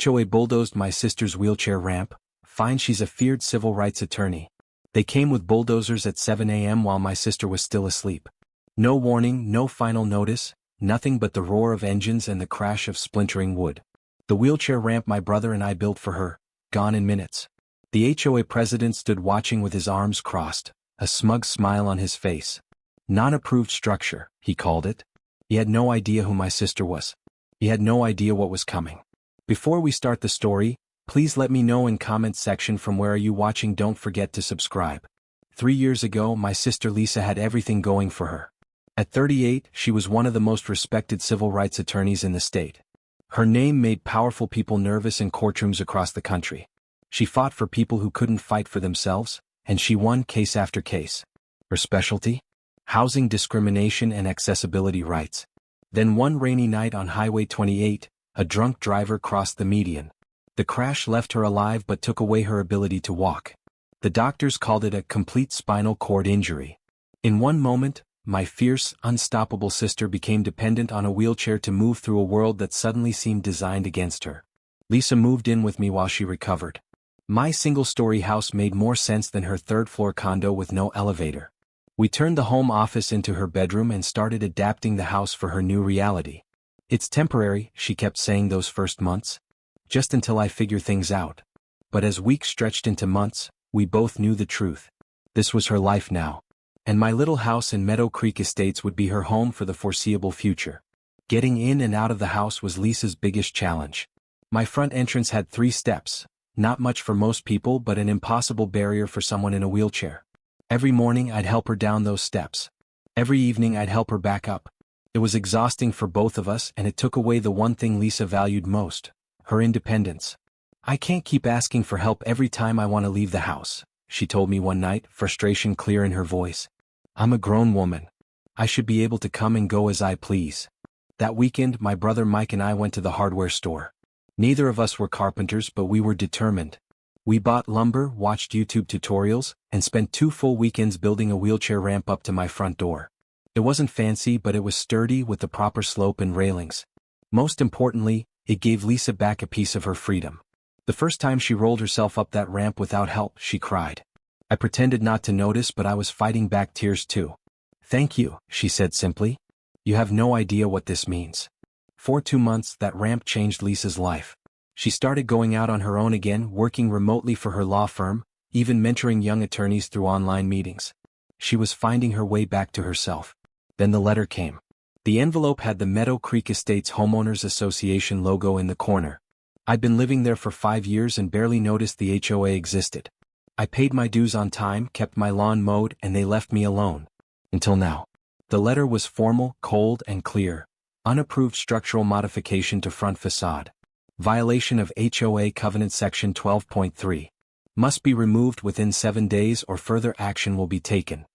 HOA bulldozed my sister's wheelchair ramp. Fine, she's a feared civil rights attorney. They came with bulldozers at 7 a.m. while my sister was still asleep. No warning, no final notice, nothing but the roar of engines and the crash of splintering wood. The wheelchair ramp my brother and I built for her, gone in minutes. The HOA president stood watching with his arms crossed, a smug smile on his face. Non-approved structure, he called it. He had no idea who my sister was. He had no idea what was coming. Before we start the story, please let me know in comment section from where are you watching. Don't forget to subscribe. 3 years ago, my sister Lisa had everything going for her. At 38, she was one of the most respected civil rights attorneys in the state. Her name made powerful people nervous in courtrooms across the country. She fought for people who couldn't fight for themselves, and she won case after case. Her specialty? Housing discrimination and accessibility rights. Then one rainy night on Highway 28, a drunk driver crossed the median. The crash left her alive but took away her ability to walk. The doctors called it a complete spinal cord injury. In one moment, my fierce, unstoppable sister became dependent on a wheelchair to move through a world that suddenly seemed designed against her. Lisa moved in with me while she recovered. My single-story house made more sense than her third-floor condo with no elevator. We turned the home office into her bedroom and started adapting the house for her new reality. It's temporary, she kept saying those first months. Just until I figure things out. But as weeks stretched into months, we both knew the truth. This was her life now. And my little house in Meadow Creek Estates would be her home for the foreseeable future. Getting in and out of the house was Lisa's biggest challenge. My front entrance had 3 steps. Not much for most people, but an impossible barrier for someone in a wheelchair. Every morning I'd help her down those steps. Every evening I'd help her back up. It was exhausting for both of us, and it took away the one thing Lisa valued most, her independence. I can't keep asking for help every time I want to leave the house, she told me one night, frustration clear in her voice. I'm a grown woman. I should be able to come and go as I please. That weekend, my brother Mike and I went to the hardware store. Neither of us were carpenters, but we were determined. We bought lumber, watched YouTube tutorials, and spent 2 full weekends building a wheelchair ramp up to my front door. It wasn't fancy, but it was sturdy with the proper slope and railings. Most importantly, it gave Lisa back a piece of her freedom. The first time she rolled herself up that ramp without help, she cried. I pretended not to notice, but I was fighting back tears too. Thank you, she said simply. You have no idea what this means. For 2 months, that ramp changed Lisa's life. She started going out on her own again, working remotely for her law firm, even mentoring young attorneys through online meetings. She was finding her way back to herself. Then the letter came. The envelope had the Meadow Creek Estates Homeowners Association logo in the corner. I'd been living there for 5 years and barely noticed the HOA existed. I paid my dues on time, kept my lawn mowed, and they left me alone. Until now. The letter was formal, cold, and clear. Unapproved structural modification to front facade. Violation of HOA Covenant Section 12.3. Must be removed within 7 days or further action will be taken.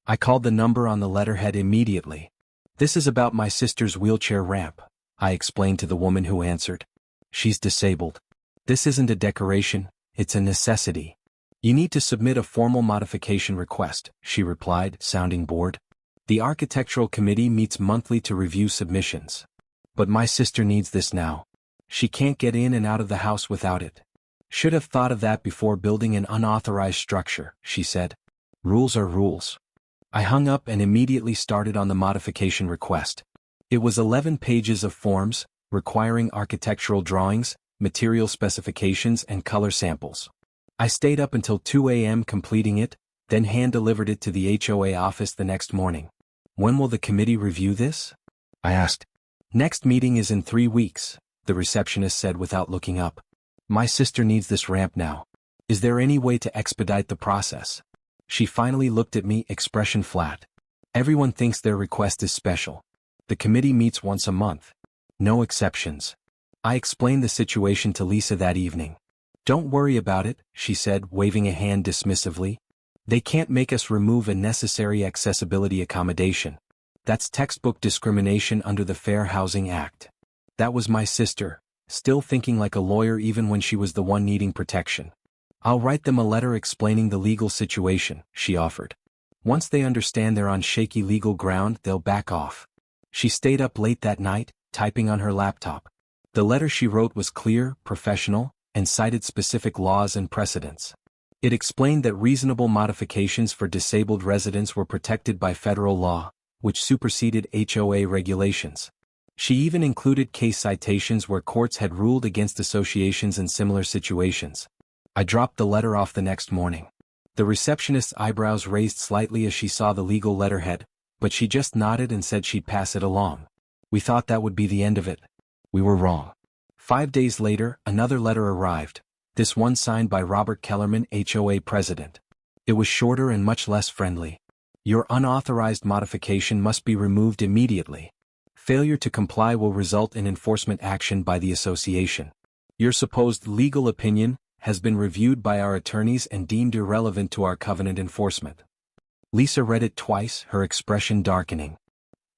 I called the number on the letterhead immediately. This is about my sister's wheelchair ramp, I explained to the woman who answered. She's disabled. This isn't a decoration, it's a necessity. You need to submit a formal modification request, she replied, sounding bored. The architectural committee meets monthly to review submissions. But my sister needs this now. She can't get in and out of the house without it. Should have thought of that before building an unauthorized structure, she said. Rules are rules. I hung up and immediately started on the modification request. It was 11 pages of forms, requiring architectural drawings, material specifications, and color samples. I stayed up until 2 a.m. completing it, then hand-delivered it to the HOA office the next morning. When will the committee review this? I asked. Next meeting is in 3 weeks, the receptionist said without looking up. My sister needs this ramp now. Is there any way to expedite the process? She finally looked at me, expression flat. Everyone thinks their request is special. The committee meets once a month. No exceptions. I explained the situation to Lisa that evening. Don't worry about it, she said, waving a hand dismissively. They can't make us remove a necessary accessibility accommodation. That's textbook discrimination under the Fair Housing Act. That was my sister, still thinking like a lawyer even when she was the one needing protection. I'll write them a letter explaining the legal situation, she offered. Once they understand they're on shaky legal ground, they'll back off. She stayed up late that night, typing on her laptop. The letter she wrote was clear, professional, and cited specific laws and precedents. It explained that reasonable modifications for disabled residents were protected by federal law, which superseded HOA regulations. She even included case citations where courts had ruled against associations in similar situations. I dropped the letter off the next morning. The receptionist's eyebrows raised slightly as she saw the legal letterhead, but she just nodded and said she'd pass it along. We thought that would be the end of it. We were wrong. 5 days later, another letter arrived, this one signed by Robert Kellerman, HOA president. It was shorter and much less friendly. Your unauthorized modification must be removed immediately. Failure to comply will result in enforcement action by the association. Your supposed legal opinion has been reviewed by our attorneys and deemed irrelevant to our covenant enforcement. Lisa read it twice, her expression darkening.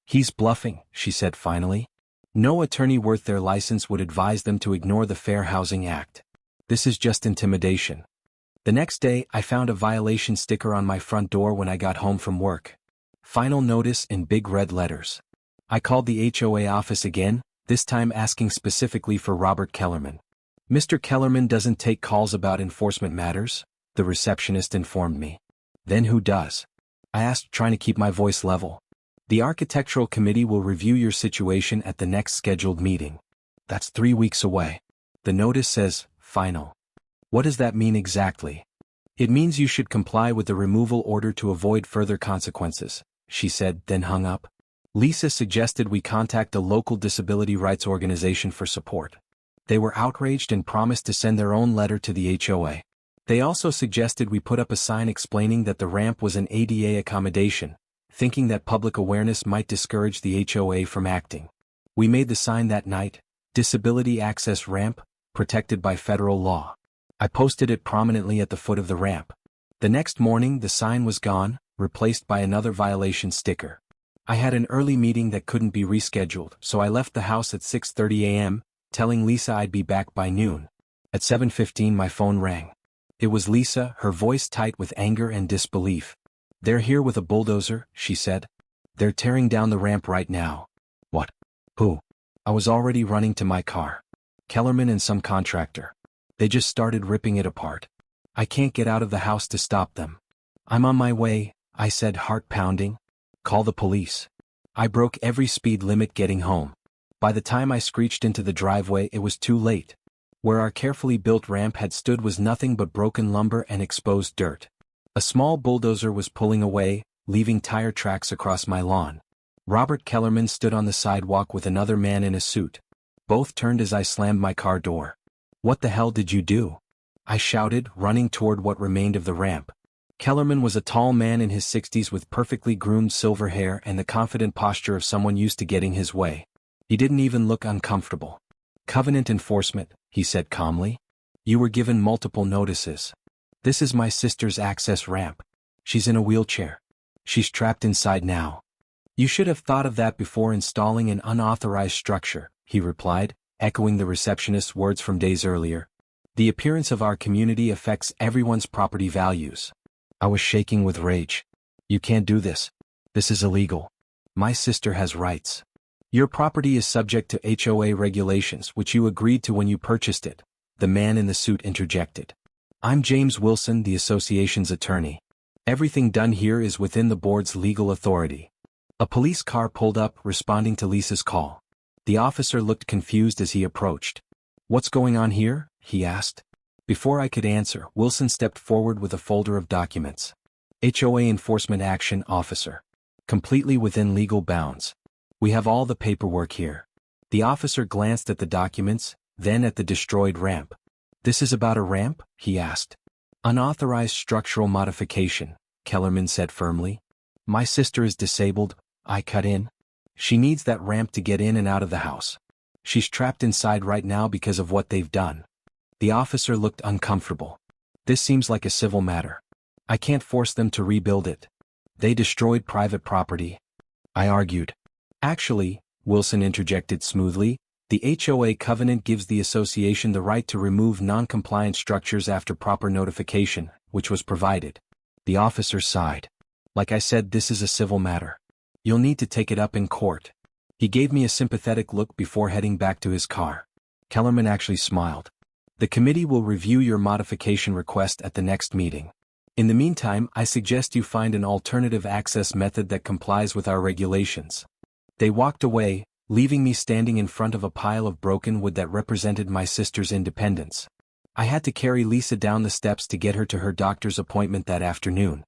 He's bluffing, she said finally. No attorney worth their license would advise them to ignore the Fair Housing Act. This is just intimidation. The next day, I found a violation sticker on my front door when I got home from work. Final notice in big red letters. I called the HOA office again, this time asking specifically for Robert Kellerman. Mr. Kellerman doesn't take calls about enforcement matters, the receptionist informed me. Then who does? I asked, trying to keep my voice level. The architectural committee will review your situation at the next scheduled meeting. That's 3 weeks away. The notice says, final. What does that mean exactly? It means you should comply with the removal order to avoid further consequences, she said, then hung up. Lisa suggested we contact a local disability rights organization for support. They were outraged and promised to send their own letter to the HOA. They also suggested we put up a sign explaining that the ramp was an ADA accommodation, thinking that public awareness might discourage the HOA from acting. We made the sign that night, Disability Access Ramp, protected by federal law. I posted it prominently at the foot of the ramp. The next morning the sign was gone, replaced by another violation sticker. I had an early meeting that couldn't be rescheduled, so I left the house at 6:30 a.m., telling Lisa I'd be back by noon. At 7:15 my phone rang. It was Lisa, her voice tight with anger and disbelief. They're here with a bulldozer, she said. They're tearing down the ramp right now. What? Who? I was already running to my car. Kellerman and some contractor. They just started ripping it apart. I can't get out of the house to stop them. I'm on my way, I said, heart pounding. Call the police. I broke every speed limit getting home. By the time I screeched into the driveway it was too late. Where our carefully built ramp had stood was nothing but broken lumber and exposed dirt. A small bulldozer was pulling away, leaving tire tracks across my lawn. Robert Kellerman stood on the sidewalk with another man in a suit. Both turned as I slammed my car door. What the hell did you do? I shouted, running toward what remained of the ramp. Kellerman was a tall man in his 60s with perfectly groomed silver hair and the confident posture of someone used to getting his way. He didn't even look uncomfortable. Covenant enforcement, he said calmly. You were given multiple notices. This is my sister's access ramp. She's in a wheelchair. She's trapped inside now. You should have thought of that before installing an unauthorized structure, he replied, echoing the receptionist's words from days earlier. The appearance of our community affects everyone's property values. I was shaking with rage. You can't do this. This is illegal. My sister has rights. Your property is subject to HOA regulations which you agreed to when you purchased it, the man in the suit interjected. I'm James Wilson, the association's attorney. Everything done here is within the board's legal authority. A police car pulled up, responding to Lisa's call. The officer looked confused as he approached. What's going on here? He asked. Before I could answer, Wilson stepped forward with a folder of documents. HOA Enforcement Action Officer. Completely within legal bounds. We have all the paperwork here. The officer glanced at the documents, then at the destroyed ramp. This is about a ramp? He asked. Unauthorized structural modification, Kellerman said firmly. My sister is disabled, I cut in. She needs that ramp to get in and out of the house. She's trapped inside right now because of what they've done. The officer looked uncomfortable. This seems like a civil matter. I can't force them to rebuild it. They destroyed private property. I argued. Actually, Wilson interjected smoothly, the HOA covenant gives the association the right to remove non-compliant structures after proper notification, which was provided. The officer sighed. Like I said, this is a civil matter. You'll need to take it up in court. He gave me a sympathetic look before heading back to his car. Kellerman actually smiled. The committee will review your modification request at the next meeting. In the meantime, I suggest you find an alternative access method that complies with our regulations. They walked away, leaving me standing in front of a pile of broken wood that represented my sister's independence. I had to carry Lisa down the steps to get her to her doctor's appointment that afternoon.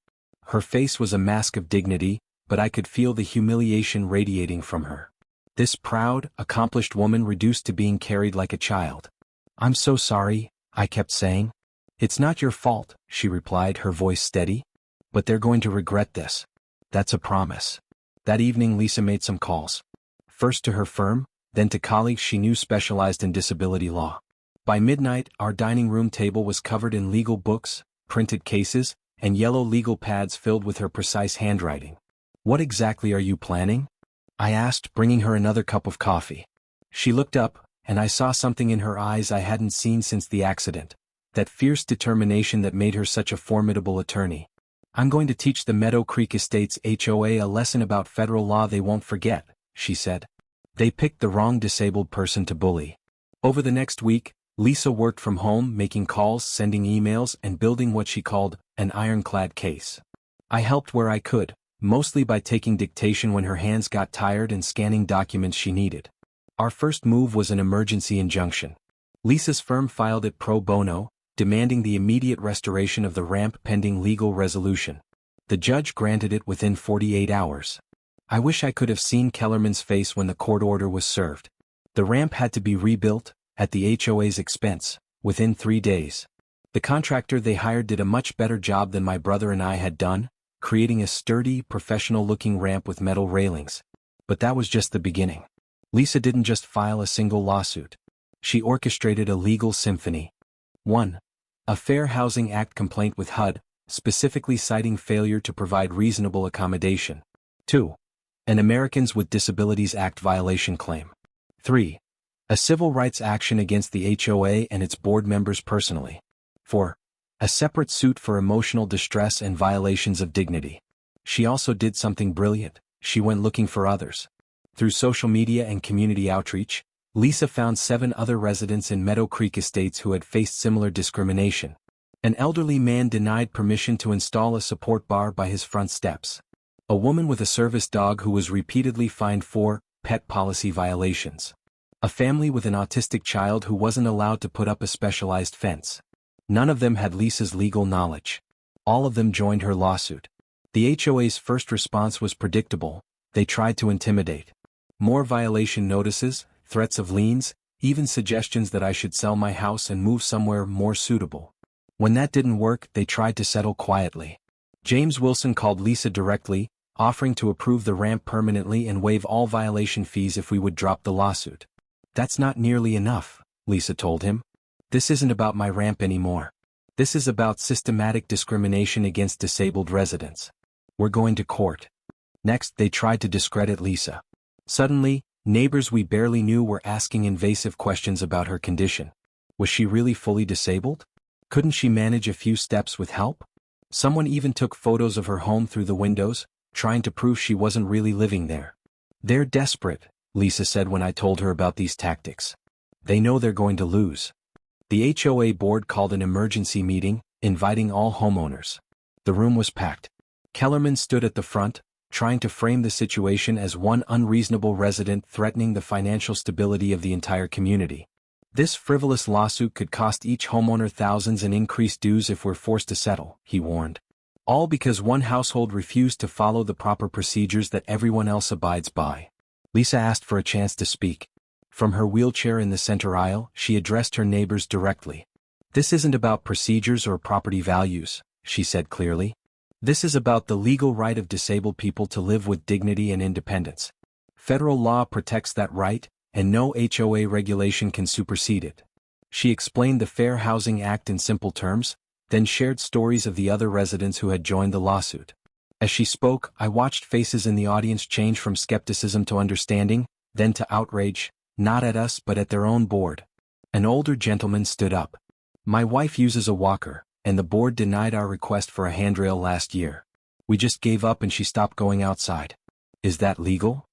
Her face was a mask of dignity, but I could feel the humiliation radiating from her. This proud, accomplished woman reduced to being carried like a child. "I'm so sorry," I kept saying. "It's not your fault," she replied, her voice steady. "But they're going to regret this. That's a promise." That evening Lisa made some calls. First to her firm, then to colleagues she knew specialized in disability law. By midnight, our dining room table was covered in legal books, printed cases, and yellow legal pads filled with her precise handwriting. "What exactly are you planning?" I asked, bringing her another cup of coffee. She looked up, and I saw something in her eyes I hadn't seen since the accident, that fierce determination that made her such a formidable attorney. "I'm going to teach the Meadow Creek Estates HOA a lesson about federal law they won't forget," she said. "They picked the wrong disabled person to bully." Over the next week, Lisa worked from home, making calls, sending emails, and building what she called an ironclad case. I helped where I could, mostly by taking dictation when her hands got tired and scanning documents she needed. Our first move was an emergency injunction. Lisa's firm filed it pro bono, demanding the immediate restoration of the ramp pending legal resolution. The judge granted it within 48 hours. I wish I could have seen Kellerman's face when the court order was served. The ramp had to be rebuilt, at the HOA's expense, within 3 days. The contractor they hired did a much better job than my brother and I had done, creating a sturdy, professional-looking ramp with metal railings. But that was just the beginning. Lisa didn't just file a single lawsuit. She orchestrated a legal symphony. 1. A Fair Housing Act complaint with HUD, specifically citing failure to provide reasonable accommodation. 2. An Americans with Disabilities Act violation claim. 3. A civil rights action against the HOA and its board members personally. 4. A separate suit for emotional distress and violations of dignity. She also did something brilliant. She went looking for others. Through social media and community outreach, Lisa found 7 other residents in Meadow Creek Estates who had faced similar discrimination. An elderly man denied permission to install a support bar by his front steps. A woman with a service dog who was repeatedly fined for pet policy violations. A family with an autistic child who wasn't allowed to put up a specialized fence. None of them had Lisa's legal knowledge. All of them joined her lawsuit. The HOA's first response was predictable. They tried to intimidate. More violation notices, threats of liens, even suggestions that I should sell my house and move somewhere more suitable. When that didn't work, they tried to settle quietly. James Wilson called Lisa directly, offering to approve the ramp permanently and waive all violation fees if we would drop the lawsuit. "That's not nearly enough," Lisa told him. "This isn't about my ramp anymore. This is about systematic discrimination against disabled residents. We're going to court." Next, they tried to discredit Lisa. Suddenly, neighbors we barely knew were asking invasive questions about her condition. Was she really fully disabled? Couldn't she manage a few steps with help? Someone even took photos of her home through the windows, trying to prove she wasn't really living there. "They're desperate," Lisa said when I told her about these tactics. "They know they're going to lose." The HOA board called an emergency meeting, inviting all homeowners. The room was packed. Kellerman stood at the front, trying to frame the situation as one unreasonable resident threatening the financial stability of the entire community. "This frivolous lawsuit could cost each homeowner thousands in increased dues if we're forced to settle," he warned. "All because one household refused to follow the proper procedures that everyone else abides by." Lisa asked for a chance to speak. From her wheelchair in the center aisle, she addressed her neighbors directly. "This isn't about procedures or property values," she said clearly. "This is about the legal right of disabled people to live with dignity and independence. Federal law protects that right, and no HOA regulation can supersede it." She explained the Fair Housing Act in simple terms, then shared stories of the other residents who had joined the lawsuit. As she spoke, I watched faces in the audience change from skepticism to understanding, then to outrage, not at us but at their own board. An older gentleman stood up. "My wife uses a walker, and the board denied our request for a handrail last year. We just gave up and she stopped going outside. Is that legal?"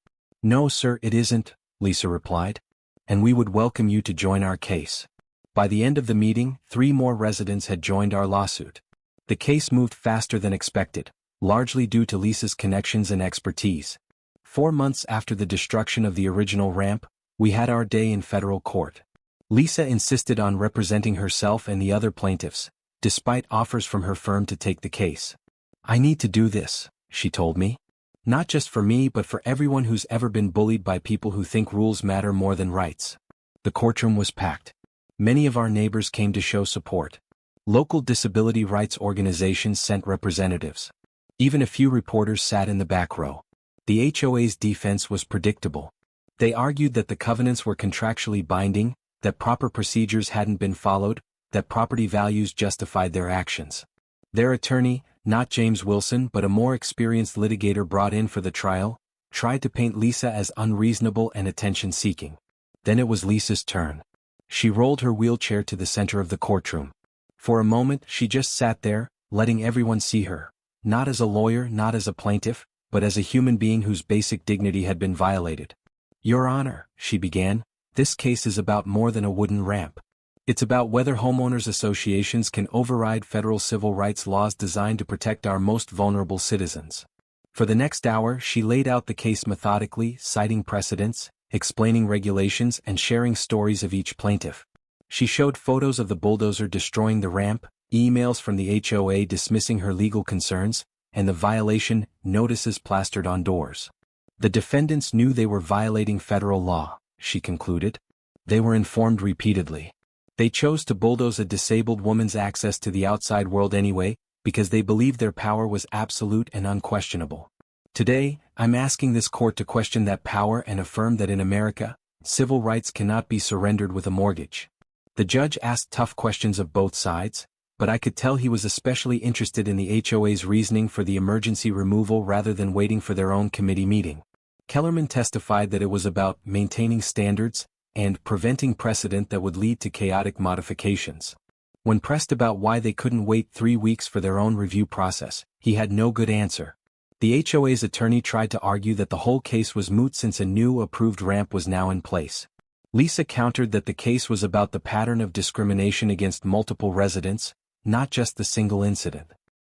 "No, sir, it isn't," Lisa replied. and we would welcome you to join our case. By the end of the meeting, 3 more residents had joined our lawsuit. The case moved faster than expected, largely due to Lisa's connections and expertise. 4 months after the destruction of the original ramp, we had our day in federal court. Lisa insisted on representing herself and the other plaintiffs, despite offers from her firm to take the case. "I need to do this," she told me. "Not just for me but for everyone who's ever been bullied by people who think rules matter more than rights." The courtroom was packed. Many of our neighbors came to show support. Local disability rights organizations sent representatives. Even a few reporters sat in the back row. The HOA's defense was predictable. They argued that the covenants were contractually binding, that proper procedures hadn't been followed, that property values justified their actions. Their attorney, not James Wilson but a more experienced litigator brought in for the trial, tried to paint Lisa as unreasonable and attention-seeking. Then it was Lisa's turn. She rolled her wheelchair to the center of the courtroom. For a moment she just sat there, letting everyone see her, not as a lawyer, not as a plaintiff, but as a human being whose basic dignity had been violated. "Your Honor," she began, "this case is about more than a wooden ramp. It's about whether homeowners associations can override federal civil rights laws designed to protect our most vulnerable citizens." For the next hour she laid out the case methodically, citing precedents, explaining regulations and sharing stories of each plaintiff. She showed photos of the bulldozer destroying the ramp, emails from the HOA dismissing her legal concerns, and the violation notices plastered on doors. The defendants knew they were violating federal law, she concluded. They were informed repeatedly. They chose to bulldoze a disabled woman's access to the outside world anyway, because they believed their power was absolute and unquestionable. Today, I'm asking this court to question that power and affirm that in America, civil rights cannot be surrendered with a mortgage. The judge asked tough questions of both sides, but I could tell he was especially interested in the HOA's reasoning for the emergency removal rather than waiting for their own committee meeting. Kellerman testified that it was about maintaining standards and preventing precedent that would lead to chaotic modifications. When pressed about why they couldn't wait 3 weeks for their own review process, he had no good answer. The HOA's attorney tried to argue that the whole case was moot since a new approved ramp was now in place. Lisa countered that the case was about the pattern of discrimination against multiple residents, not just the single incident.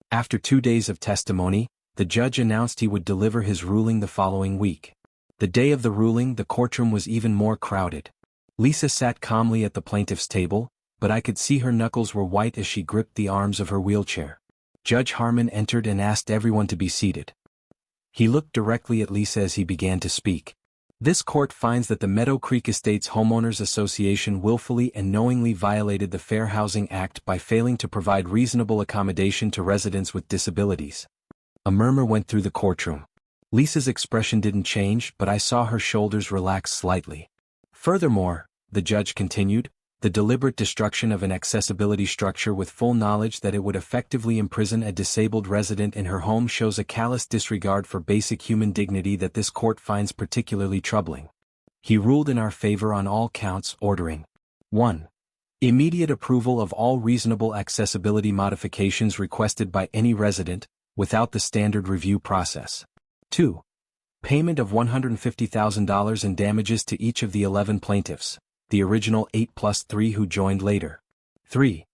After 2 days of testimony, the judge announced he would deliver his ruling the following week. The day of the ruling, the courtroom was even more crowded. Lisa sat calmly at the plaintiff's table, but I could see her knuckles were white as she gripped the arms of her wheelchair. Judge Harmon entered and asked everyone to be seated. He looked directly at Lisa as he began to speak. "This court finds that the Meadow Creek Estates Homeowners Association willfully and knowingly violated the Fair Housing Act by failing to provide reasonable accommodation to residents with disabilities." A murmur went through the courtroom. Lisa's expression didn't change, but I saw her shoulders relax slightly. "Furthermore," the judge continued, "the deliberate destruction of an accessibility structure with full knowledge that it would effectively imprison a disabled resident in her home shows a callous disregard for basic human dignity that this court finds particularly troubling." He ruled in our favor on all counts, ordering 1. Immediate approval of all reasonable accessibility modifications requested by any resident, without the standard review process. 2. Payment of $150,000 in damages to each of the 11 plaintiffs, the original 8+3 who joined later. 3.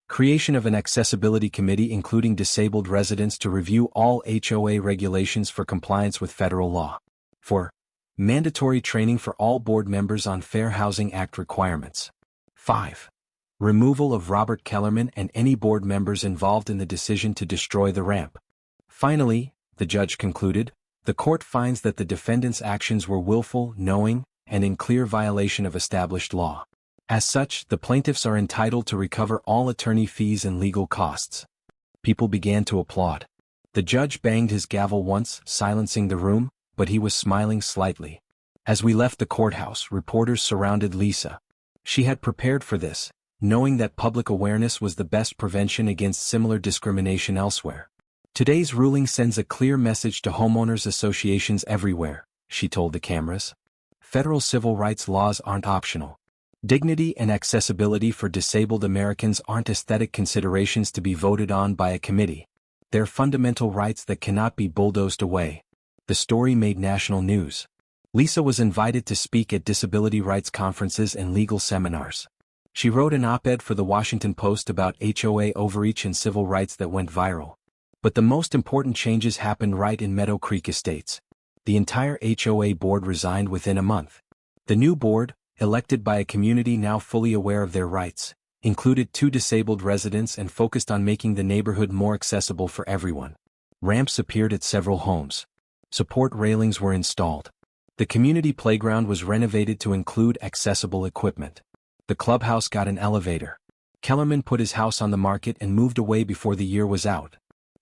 Creation of an accessibility committee including disabled residents to review all HOA regulations for compliance with federal law. 4. Mandatory training for all board members on Fair Housing Act requirements. 5. Removal of Robert Kellerman and any board members involved in the decision to destroy the ramp. Finally, the judge concluded, the court finds that the defendants' actions were willful, knowing, and in clear violation of established law. As such, the plaintiffs are entitled to recover all attorney fees and legal costs. People began to applaud. The judge banged his gavel once, silencing the room, but he was smiling slightly. As we left the courthouse, reporters surrounded Lisa. She had prepared for this, knowing that public awareness was the best prevention against similar discrimination elsewhere. "Today's ruling sends a clear message to homeowners associations everywhere," she told the cameras. "Federal civil rights laws aren't optional. Dignity and accessibility for disabled Americans aren't aesthetic considerations to be voted on by a committee. They're fundamental rights that cannot be bulldozed away." The story made national news. Lisa was invited to speak at disability rights conferences and legal seminars. She wrote an op-ed for the Washington Post about HOA overreach and civil rights that went viral. But the most important changes happened right in Meadow Creek Estates. The entire HOA board resigned within a month. The new board, elected by a community now fully aware of their rights, included 2 disabled residents and focused on making the neighborhood more accessible for everyone. Ramps appeared at several homes. Support railings were installed. The community playground was renovated to include accessible equipment. The clubhouse got an elevator. Kellerman put his house on the market and moved away before the year was out.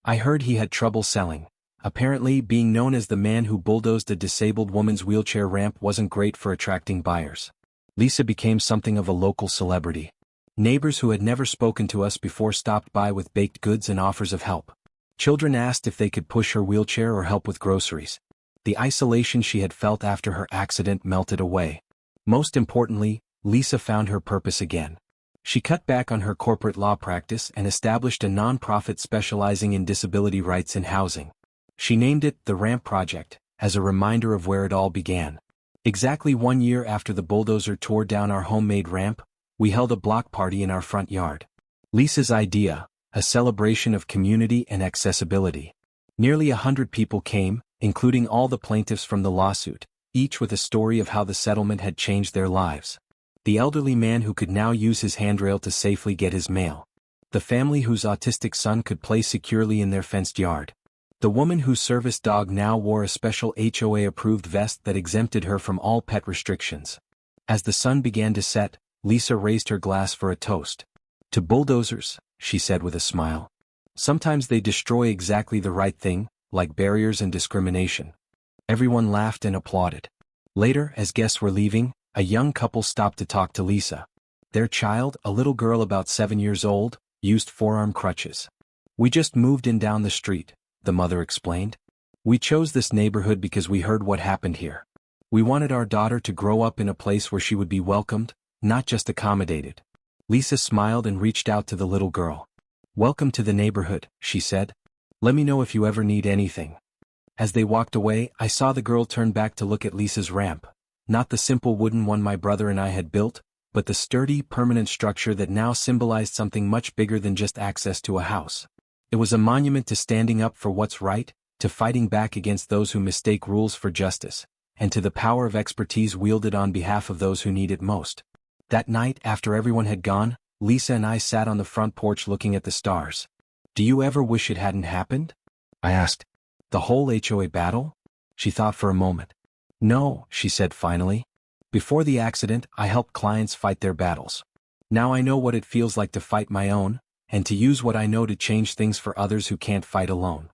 I heard he had trouble selling. Apparently, being known as the man who bulldozed a disabled woman's wheelchair ramp wasn't great for attracting buyers. Lisa became something of a local celebrity. Neighbors who had never spoken to us before stopped by with baked goods and offers of help. Children asked if they could push her wheelchair or help with groceries. The isolation she had felt after her accident melted away. Most importantly, Lisa found her purpose again. She cut back on her corporate law practice and established a nonprofit specializing in disability rights and housing. She named it the Ramp Project, as a reminder of where it all began. Exactly 1 year after the bulldozer tore down our homemade ramp, we held a block party in our front yard. Lisa's idea, a celebration of community and accessibility. Nearly 100 people came, including all the plaintiffs from the lawsuit, each with a story of how the settlement had changed their lives. The elderly man who could now use his handrail to safely get his mail. The family whose autistic son could play securely in their fenced yard. The woman whose service dog now wore a special HOA-approved vest that exempted her from all pet restrictions. As the sun began to set, Lisa raised her glass for a toast. To bulldozers, she said with a smile. Sometimes they destroy exactly the right thing, like barriers and discrimination. Everyone laughed and applauded. Later, as guests were leaving, a young couple stopped to talk to Lisa. Their child, a little girl about 7 years old, used forearm crutches. "We just moved in down the street," the mother explained. "We chose this neighborhood because we heard what happened here. We wanted our daughter to grow up in a place where she would be welcomed, not just accommodated." Lisa smiled and reached out to the little girl. "Welcome to the neighborhood," she said. "Let me know if you ever need anything." As they walked away, I saw the girl turn back to look at Lisa's ramp. Not the simple wooden one my brother and I had built, but the sturdy, permanent structure that now symbolized something much bigger than just access to a house. It was a monument to standing up for what's right, to fighting back against those who mistake rules for justice, and to the power of expertise wielded on behalf of those who need it most. That night, after everyone had gone, Lisa and I sat on the front porch looking at the stars. "Do you ever wish it hadn't happened?" I asked. "The whole HOA battle?" She thought for a moment. "No," she said finally. "Before the accident, I helped clients fight their battles. Now I know what it feels like to fight my own, and to use what I know to change things for others who can't fight alone."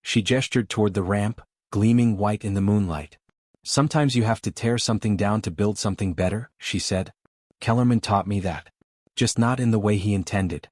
She gestured toward the ramp, gleaming white in the moonlight. "Sometimes you have to tear something down to build something better," she said. "Kellerman taught me that. Just not in the way he intended."